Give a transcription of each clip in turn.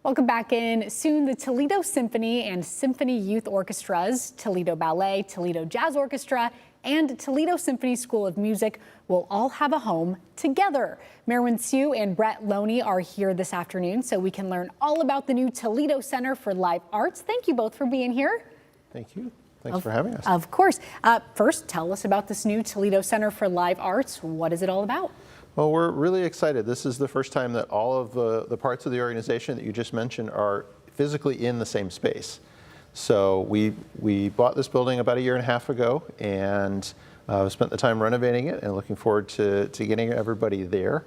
Welcome back in. Soon, the Toledo Symphony and Symphony Youth Orchestras, Toledo Ballet, Toledo Jazz Orchestra, and Toledo Symphony School of Music will all have a home together. Merwin Sue and Brett Loney are here this afternoon so we can learn all about the new Toledo Center for Live Arts. Thank you both for being here. Thank you. Thanks for having us. Of course. First, tell us about this new Toledo Center for Live Arts. What is it all about? Well, we're really excited. This is the first time that all of the parts of the organization that you just mentioned are physically in the same space. So we bought this building about 1.5 years ago and spent the time renovating it and looking forward to getting everybody there.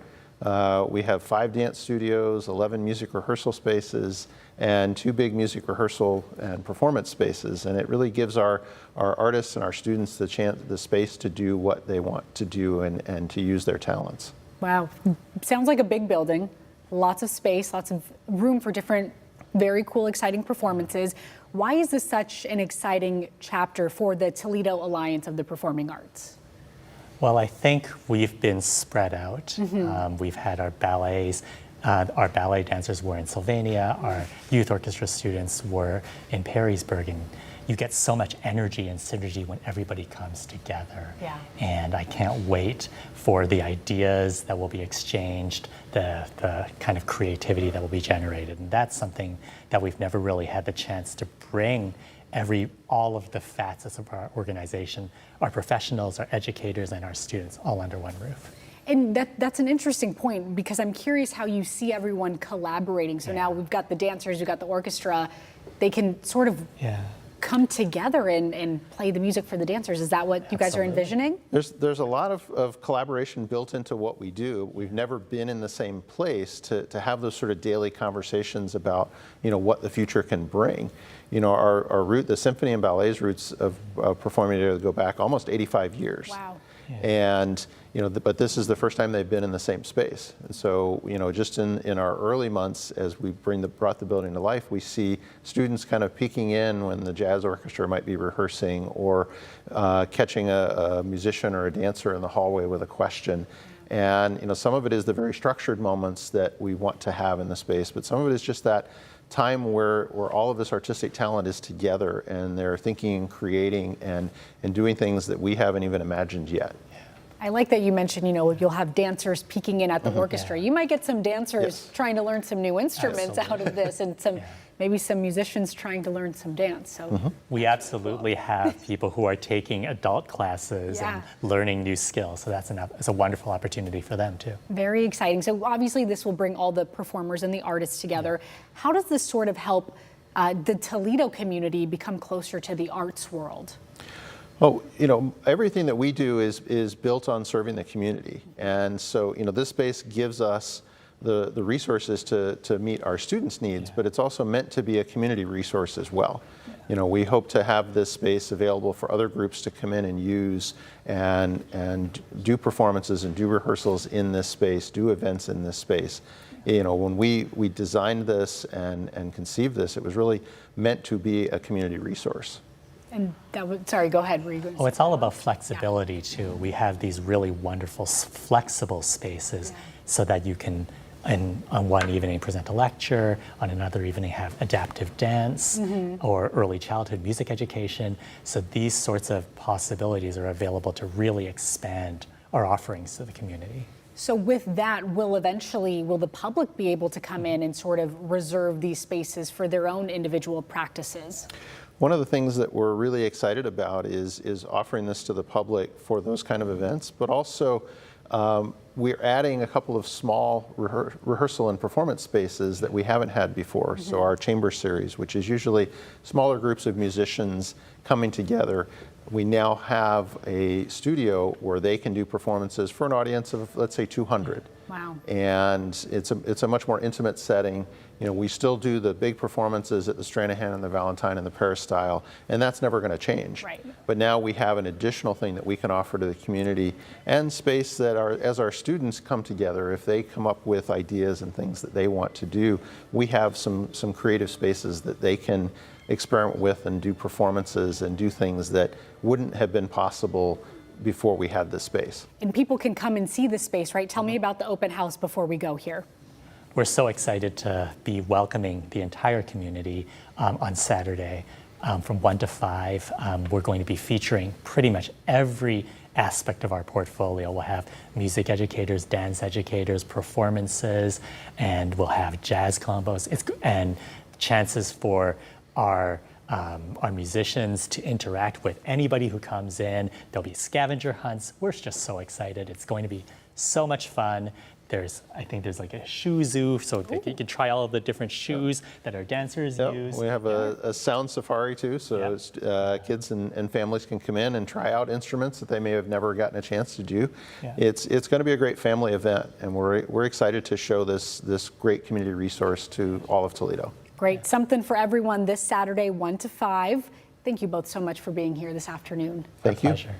We have 5 dance studios, 11 music rehearsal spaces, and 2 big music rehearsal and performance spaces. And it really gives our artists and our students the space to do what they want to do and to use their talents. Wow, sounds like a big building, lots of space, lots of room for different very cool, exciting performances. Why is this such an exciting chapter for the Toledo Alliance of the Performing Arts? Well, I think we've been spread out. We've had our ballets, our ballet dancers were in Sylvania, our youth orchestra students were in Perrysburg, and you get so much energy and synergy when everybody comes together. Yeah. And I can't wait for the ideas that will be exchanged, the kind of creativity that will be generated. And that's something that we've never really had the chance to bring all of the facets of our organization, our professionals, our educators, and our students all under one roof. And that's an interesting point, because I'm curious how you see everyone collaborating. So now we've got the dancers, we've got the orchestra, they can sort of come together and play the music for the dancers. Is that what you guys are envisioning? There's a lot of collaboration built into what we do. We've never been in the same place to have those sort of daily conversations about, what the future can bring. Our root, the symphony and ballet's roots of performing together go back almost 85 years. Wow. Yeah. And but this is the first time they've been in the same space. And so, just in our early months, as we brought the building to life, we see students kind of peeking in when the jazz orchestra might be rehearsing, or catching a musician or a dancer in the hallway with a question. And some of it is the very structured moments that we want to have in the space, but some of it is just that time where all of this artistic talent is together and they're thinking and creating and doing things that we haven't even imagined yet. I like that you mentioned, you'll have dancers peeking in at the orchestra. You might get some dancers trying to learn some new instruments out of this, and maybe some musicians trying to learn some dance. So we absolutely have people who are taking adult classes and learning new skills. So it's a wonderful opportunity for them too. Very exciting. So obviously this will bring all the performers and the artists together. How does this sort of help the Toledo community become closer to the arts world? Oh, everything that we do is built on serving the community. And so, this space gives us the resources to meet our students' needs, but it's also meant to be a community resource as well. We hope to have this space available for other groups to come in and use and do performances and do rehearsals in this space, do events in this space. When we designed this and conceived this, it was really meant to be a community resource. And sorry, go ahead. Oh, it's all about flexibility too. We have these really wonderful, flexible spaces so that you can, on one evening, present a lecture, on another evening have adaptive dance or early childhood music education. So these sorts of possibilities are available to really expand our offerings to the community. So with that, will the public be able to come in and sort of reserve these spaces for their own individual practices? One of the things that we're really excited about is offering this to the public for those kind of events, but also we're adding a couple of small rehearsal and performance spaces that we haven't had before. So our chamber series, which is usually smaller groups of musicians coming together, we now have a studio where they can do performances for an audience of, let's say, 200. Wow. And it's a much more intimate setting. We still do the big performances at the Stranahan and the Valentine and the Peristyle, and that's never going to change. Right. But now we have an additional thing that we can offer to the community, and space that as our students come together, if they come up with ideas and things that they want to do, we have some creative spaces that they can experiment with and do performances and do things that wouldn't have been possible before we had this space. And people can come and see this space, right? Tell me about the open house before we go here. we're so excited to be welcoming the entire community on Saturday from 1 to 5. We're going to be featuring pretty much every aspect of our portfolio. We'll have music educators, dance educators, performances, and we'll have jazz combos and chances for our musicians to interact with anybody who comes in. There'll be scavenger hunts. We're just so excited. It's going to be so much fun. I think there's like a shoe zoo, so that you can try all of the different shoes that our dancers use. We have a sound safari too, so kids and families can come in and try out instruments that they may have never gotten a chance to do. Yeah. It's going to be a great family event, and we're excited to show this great community resource to all of Toledo. Great, something for everyone this Saturday, 1 to 5. Thank you both so much for being here this afternoon. Thank you. Pleasure.